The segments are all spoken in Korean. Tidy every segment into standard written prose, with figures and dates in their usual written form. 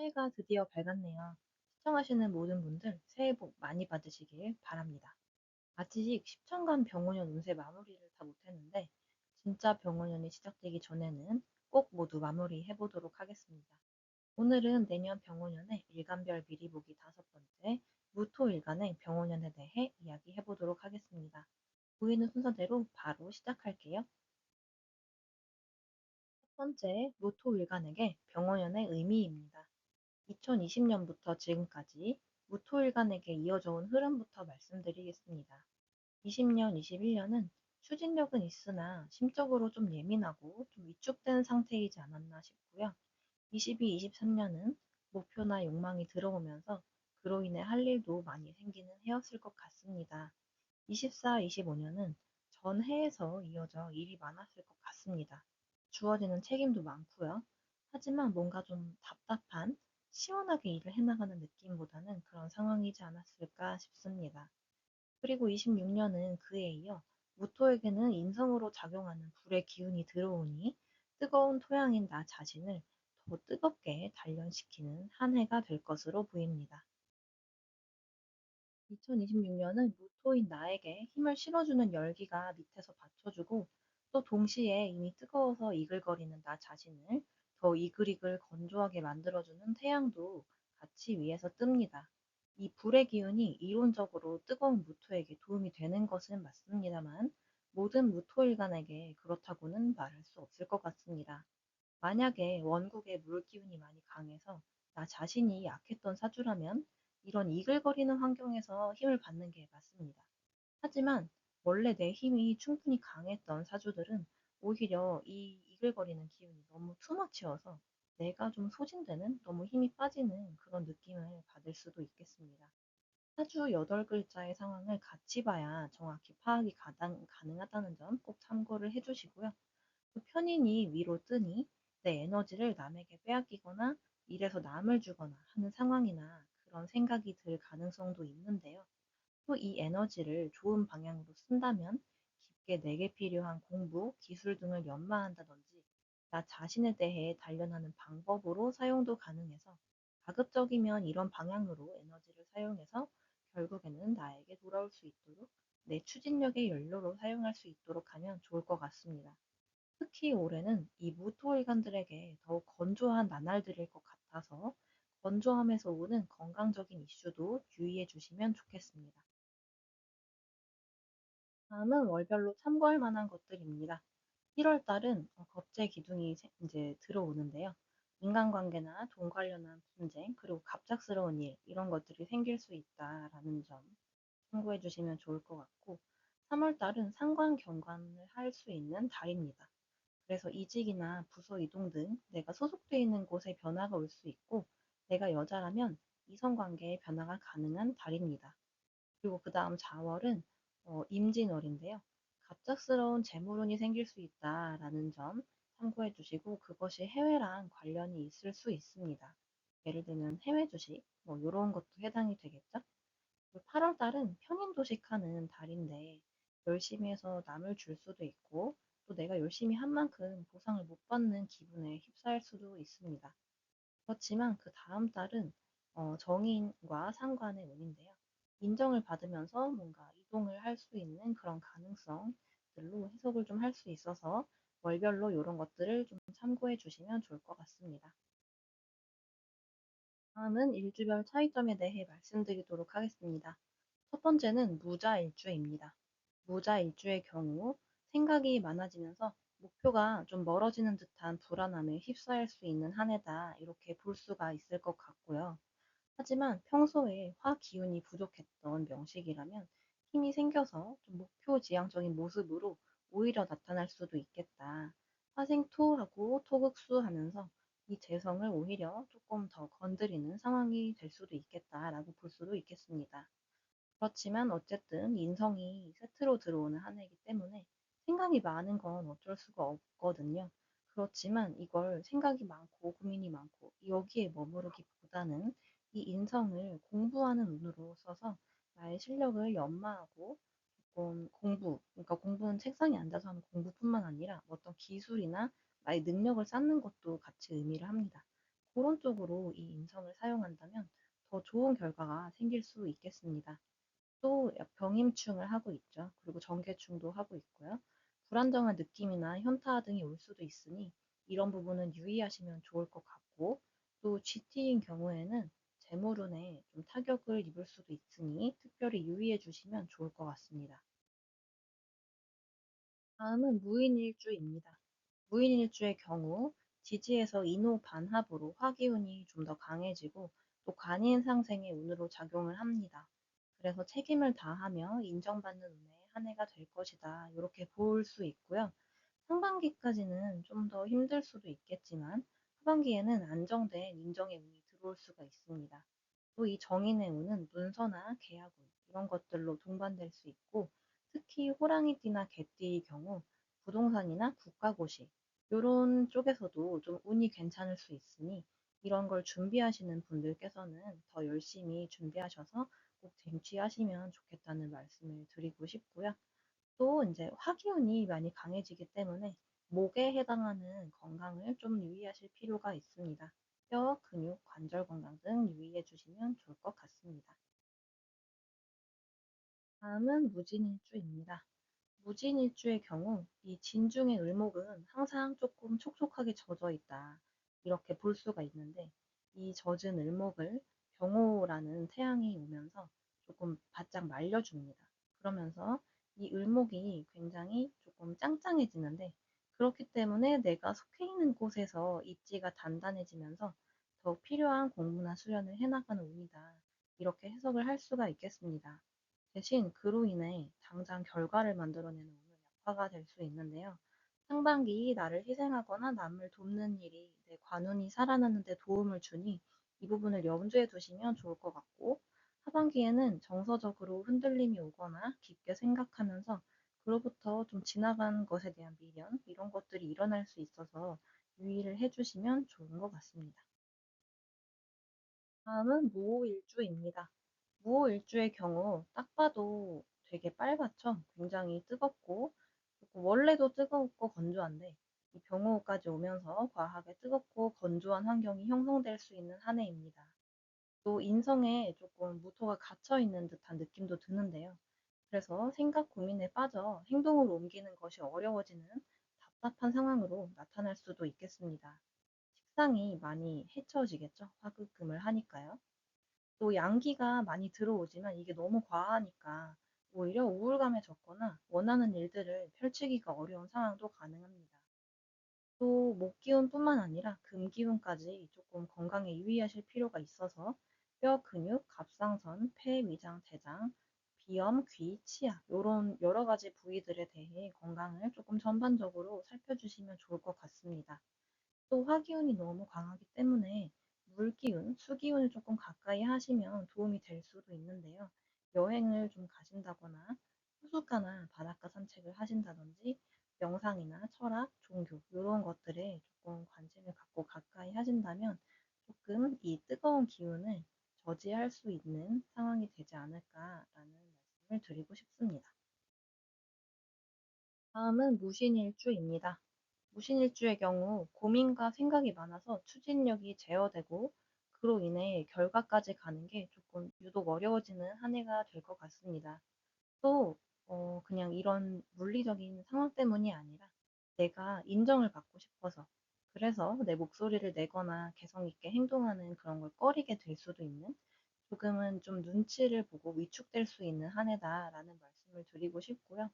새해가 드디어 밝았네요. 시청하시는 모든 분들 새해 복 많이 받으시길 바랍니다. 아직 10천간 병원년 운세 마무리를 다 못했는데 진짜 병원년이 시작되기 전에는 꼭 모두 마무리 해보도록 하겠습니다. 오늘은 내년 병원년의 일간별 미리 보기 5번째 무토일간의 병원년에 대해 이야기해 보도록 하겠습니다. 보이는 순서대로 바로 시작할게요. 첫 번째, 무토일간에게 병원년의 의미입니다. 2020년부터 지금까지 무토일간에게 이어져 온 흐름부터 말씀드리겠습니다. 20년, 21년은 추진력은 있으나 심적으로 좀 예민하고 좀 위축된 상태이지 않았나 싶고요. 22, 23년은 목표나 욕망이 들어오면서 그로 인해 할 일도 많이 생기는 해였을 것 같습니다. 24, 25년은 전해에서 이어져 일이 많았을 것 같습니다. 주어지는 책임도 많고요. 하지만 뭔가 좀 답답한, 시원하게 일을 해나가는 느낌보다는 그런 상황이지 않았을까 싶습니다. 그리고 26년은 그에 이어 무토에게는 인성으로 작용하는 불의 기운이 들어오니 뜨거운 토양인 나 자신을 더 뜨겁게 단련시키는 한 해가 될 것으로 보입니다. 2026년은 무토인 나에게 힘을 실어주는 열기가 밑에서 받쳐주고 또 동시에 이미 뜨거워서 이글거리는 나 자신을 더 이글이글 건조하게 만들어주는 태양도 같이 위에서 뜹니다. 이 불의 기운이 이론적으로 뜨거운 무토에게 도움이 되는 것은 맞습니다만 모든 무토일간에게 그렇다고는 말할 수 없을 것 같습니다. 만약에 원국의 물 기운이 많이 강해서 나 자신이 약했던 사주라면 이런 이글거리는 환경에서 힘을 받는 게 맞습니다. 하지만 원래 내 힘이 충분히 강했던 사주들은 오히려 이 이글거리는 기운이 너무 투머치여서 내가 좀 소진되는, 너무 힘이 빠지는 그런 느낌을 받을 수도 있겠습니다. 사주 8글자의 상황을 같이 봐야 정확히 파악이 가능하다는 점 꼭 참고를 해주시고요. 또 편인이 위로 뜨니 내 에너지를 남에게 빼앗기거나 일에서 남을 주거나 하는 상황이나 그런 생각이 들 가능성도 있는데요. 또 이 에너지를 좋은 방향으로 쓴다면 깊게 내게 필요한 공부, 기술 등을 연마한다든지 나 자신에 대해 단련하는 방법으로 사용도 가능해서 가급적이면 이런 방향으로 에너지를 사용해서 결국에는 나에게 돌아올 수 있도록 내 추진력의 연료로 사용할 수 있도록 하면 좋을 것 같습니다. 특히 올해는 이 무토일관들에게 더욱 건조한 나날들일 것 같아서 건조함에서 오는 건강적인 이슈도 유의해 주시면 좋겠습니다. 다음은 월별로 참고할 만한 것들입니다. 1월 달은 겁재 기둥이 이제 들어오는데요. 인간관계나 돈 관련한 분쟁, 그리고 갑작스러운 일, 이런 것들이 생길 수 있다라는 점 참고해 주시면 좋을 것 같고, 3월 달은 상관 경관을 할 수 있는 달입니다. 그래서 이직이나 부서 이동 등 내가 소속돼 있는 곳에 변화가 올 수 있고, 내가 여자라면 이성관계에 변화가 가능한 달입니다. 그리고 그 다음 4월은 임진월인데요. 갑작스러운 재물운이 생길 수 있다라는 점 참고해 주시고 그것이 해외랑 관련이 있을 수 있습니다. 예를 들면 해외 주식 뭐 이런 것도 해당이 되겠죠. 8월 달은 편인도식하는 달인데 열심히 해서 남을 줄 수도 있고 또 내가 열심히 한 만큼 보상을 못 받는 기분에 휩싸일 수도 있습니다. 그렇지만 그 다음 달은 정인과 상관의 운인데요. 인정을 받으면서 뭔가 이동을 할 수 있는 그런 가능성들로 해석을 좀 할 수 있어서 월별로 이런 것들을 좀 참고해 주시면 좋을 것 같습니다. 다음은 일주별 차이점에 대해 말씀드리도록 하겠습니다. 첫 번째는 무자일주입니다. 무자일주의 경우 생각이 많아지면서 목표가 좀 멀어지는 듯한 불안함에 휩싸일 수 있는 한 해다 이렇게 볼 수가 있을 것 같고요. 하지만 평소에 화 기운이 부족했던 명식이라면 힘이 생겨서 좀 목표 지향적인 모습으로 오히려 나타날 수도 있겠다. 화생토하고 토극수 하면서 이 재성을 오히려 조금 더 건드리는 상황이 될 수도 있겠다라고 볼 수도 있겠습니다. 그렇지만 어쨌든 인성이 세트로 들어오는 한 해이기 때문에 생각이 많은 건 어쩔 수가 없거든요. 그렇지만 이걸 생각이 많고 고민이 많고 여기에 머무르기보다는 이 인성을 공부하는 눈으로 써서 나의 실력을 연마하고 조금 그러니까 공부는 책상에 앉아서 하는 공부뿐만 아니라 어떤 기술이나 나의 능력을 쌓는 것도 같이 의미를 합니다. 그런 쪽으로 이 인성을 사용한다면 더 좋은 결과가 생길 수 있겠습니다. 또 병임충을 하고 있죠. 그리고 정계충도 하고 있고요. 불안정한 느낌이나 현타 등이 올 수도 있으니 이런 부분은 유의하시면 좋을 것 같고, 또 GT인 경우에는 재물운에 좀 타격을 입을 수도 있으니 특별히 유의해 주시면 좋을 것 같습니다. 다음은 무인일주입니다. 무인일주의 경우 지지에서 인호 반합으로 화기운이 좀 더 강해지고 또 관인 상생의 운으로 작용을 합니다. 그래서 책임을 다하며 인정받는 운의 한 해가 될 것이다. 이렇게 볼 수 있고요. 상반기까지는 좀 더 힘들 수도 있겠지만 하반기에는 안정된 인정의 운이 들어올 수가 있습니다. 또 이 정인의 운은 문서나 계약운 이런 것들로 동반될 수 있고, 특히 호랑이띠나 개띠의 경우 부동산이나 국가고시 요런 쪽에서도 좀 운이 괜찮을 수 있으니 이런 걸 준비하시는 분들께서는 더 열심히 준비하셔서 꼭 쟁취하시면 좋겠다는 말씀을 드리고 싶고요. 또 이제 화기운이 많이 강해지기 때문에 목에 해당하는 건강을 좀 유의하실 필요가 있습니다. 뼈, 근육, 관절 건강 등 유의해 주시면 좋을 것 같습니다. 다음은 무진일주입니다. 무진일주의 경우 이 진중의 을목은 항상 조금 촉촉하게 젖어 있다. 이렇게 볼 수가 있는데 이 젖은 을목을 병호라는 태양이 오면서 조금 바짝 말려줍니다. 그러면서 이 을목이 굉장히 조금 짱짱해지는데, 그렇기 때문에 내가 속해 있는 곳에서 입지가 단단해지면서 더 필요한 공부나 수련을 해나가는 운이다. 이렇게 해석을 할 수가 있겠습니다. 대신 그로 인해 당장 결과를 만들어내는 운은 약화가 될 수 있는데요. 상반기 나를 희생하거나 남을 돕는 일이 내 관운이 살아나는 데 도움을 주니 이 부분을 염두에 두시면 좋을 것 같고, 하반기에는 정서적으로 흔들림이 오거나 깊게 생각하면서 그로부터 좀 지나간 것에 대한 미련, 이런 것들이 일어날 수 있어서 유의를 해주시면 좋은 것 같습니다. 다음은 무오일주입니다. 무오일주의 경우 딱 봐도 되게 빨갛죠? 굉장히 뜨겁고, 그리고 원래도 뜨겁고 건조한데 이 병호까지 오면서 과하게 뜨겁고 건조한 환경이 형성될 수 있는 한 해입니다. 또 인성에 조금 무토가 갇혀 있는 듯한 느낌도 드는데요. 그래서 생각 고민에 빠져 행동으로 옮기는 것이 어려워지는 답답한 상황으로 나타날 수도 있겠습니다. 식상이 많이 해쳐지겠죠? 화급금을 하니까요. 또 양기가 많이 들어오지만 이게 너무 과하니까 오히려 우울감에 젖거나 원하는 일들을 펼치기가 어려운 상황도 가능합니다. 또 목기운뿐만 아니라 금기운까지 조금 건강에 유의하실 필요가 있어서 뼈, 근육, 갑상선, 폐, 위장, 대장, 비염, 귀, 치아 요런 여러 가지 부위들에 대해 건강을 조금 전반적으로 살펴주시면 좋을 것 같습니다. 또 화기운이 너무 강하기 때문에 물기운, 수기운을 조금 가까이 하시면 도움이 될 수도 있는데요. 여행을 좀 가신다거나 호숫가나 바닷가 산책을 하신다든지 명상이나 철학, 종교 이런 것들에 조금 관심을 갖고 가까이 하신다면 조금 이 뜨거운 기운을 저지할 수 있는 상황이 되지 않을까라는 말씀을 드리고 싶습니다. 다음은 무신일주입니다. 무신일주의 경우 고민과 생각이 많아서 추진력이 제어되고 그로 인해 결과까지 가는 게 조금 유독 어려워지는 한 해가 될 것 같습니다. 또 그냥 이런 물리적인 상황 때문이 아니라 내가 인정을 받고 싶어서, 그래서 내 목소리를 내거나 개성 있게 행동하는 그런 걸 꺼리게 될 수도 있는, 조금은 좀 눈치를 보고 위축될 수 있는 한 해다라는 말씀을 드리고 싶고요.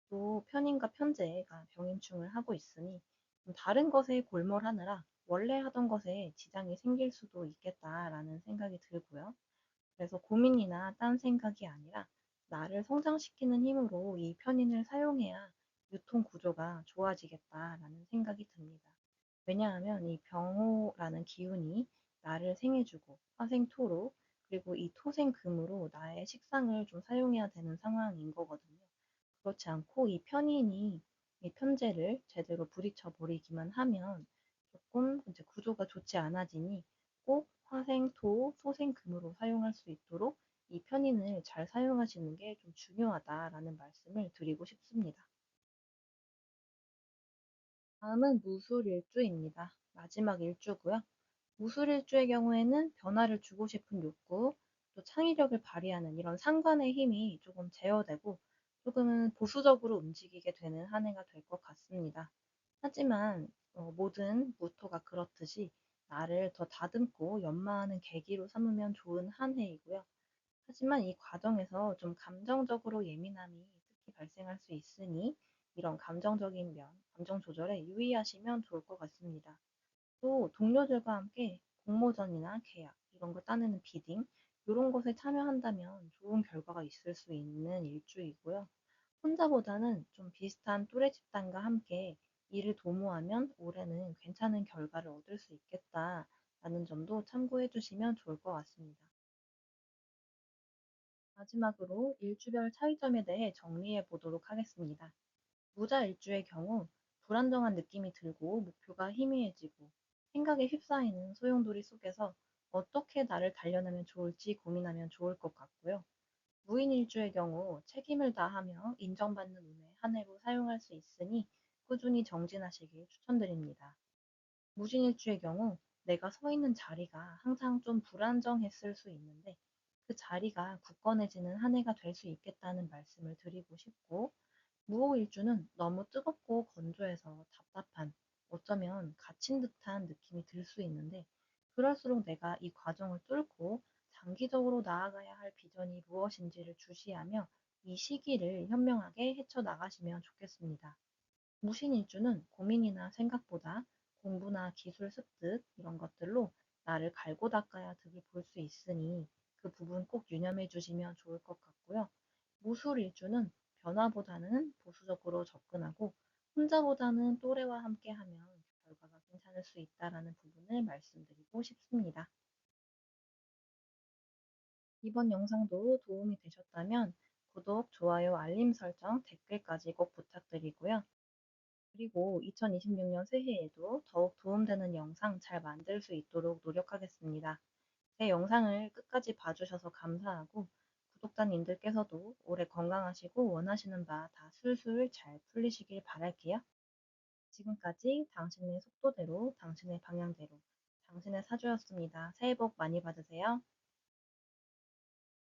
또 편인과 편제가 병임충을 하고 있으니 좀 다른 것에 골몰하느라 원래 하던 것에 지장이 생길 수도 있겠다라는 생각이 들고요. 그래서 고민이나 딴 생각이 아니라 나를 성장시키는 힘으로 이 편인을 사용해야 유통 구조가 좋아지겠다라는 생각이 듭니다. 왜냐하면 이 병호라는 기운이 나를 생해주고 화생토로, 그리고 이 토생금으로 나의 식상을 좀 사용해야 되는 상황인 거거든요. 그렇지 않고 이 편인이 이 편제를 제대로 부딪혀 버리기만 하면 조금 이제 구조가 좋지 않아지니 꼭 화생, 토, 소생, 금으로 사용할 수 있도록 이 편인을 잘 사용하시는 게 좀 중요하다라는 말씀을 드리고 싶습니다. 다음은 무술일주입니다. 마지막 일주고요. 무술일주의 경우에는 변화를 주고 싶은 욕구, 또 창의력을 발휘하는 이런 상관의 힘이 조금 제어되고 조금은 보수적으로 움직이게 되는 한 해가 될 것 같습니다. 하지만 모든 무토가 그렇듯이 나를 더 다듬고 연마하는 계기로 삼으면 좋은 한 해이고요. 하지만 이 과정에서 좀 감정적으로 예민함이 특히 발생할 수 있으니 이런 감정적인 면, 감정 조절에 유의하시면 좋을 것 같습니다. 또 동료들과 함께 공모전이나 계약 이런 거 따내는 비딩 요런 것에 참여한다면 좋은 결과가 있을 수 있는 일주이고요. 혼자보다는 좀 비슷한 또래 집단과 함께 일을 도모하면 올해는 괜찮은 결과를 얻을 수 있겠다라는 점도 참고해 주시면 좋을 것 같습니다. 마지막으로 일주별 차이점에 대해 정리해 보도록 하겠습니다. 무자 일주의 경우 불안정한 느낌이 들고 목표가 희미해지고 생각에 휩싸이는 소용돌이 속에서 어떻게 나를 단련하면 좋을지 고민하면 좋을 것 같고요. 무인 일주의 경우 책임을 다하며 인정받는 운에 한 해로 사용할 수 있으니 꾸준히 정진하시길 추천드립니다. 무진일주의 경우 내가 서 있는 자리가 항상 좀 불안정했을 수 있는데 그 자리가 굳건해지는 한 해가 될 수 있겠다는 말씀을 드리고 싶고 무호일주는 너무 뜨겁고 건조해서 답답한 어쩌면 갇힌 듯한 느낌이 들 수 있는데 그럴수록 내가 이 과정을 뚫고 장기적으로 나아가야 할 비전이 무엇인지를 주시하며 이 시기를 현명하게 헤쳐나가시면 좋겠습니다. 무신일주는 고민이나 생각보다 공부나 기술 습득 이런 것들로 나를 갈고 닦아야 득을 볼 수 있으니 그 부분 꼭 유념해 주시면 좋을 것 같고요. 무술일주는 변화보다는 보수적으로 접근하고 혼자보다는 또래와 함께하면 결과가 괜찮을 수 있다라는 부분을 말씀드리고 싶습니다. 이번 영상도 도움이 되셨다면 구독, 좋아요, 알림 설정, 댓글까지 꼭 부탁드리고요. 그리고 2026년 새해에도 더욱 도움되는 영상 잘 만들 수 있도록 노력하겠습니다. 제 영상을 끝까지 봐주셔서 감사하고 구독자님들께서도 올해 건강하시고 원하시는 바 다 술술 잘 풀리시길 바랄게요. 지금까지 당신의 속도대로, 당신의 방향대로, 당신의 사주였습니다. 새해 복 많이 받으세요.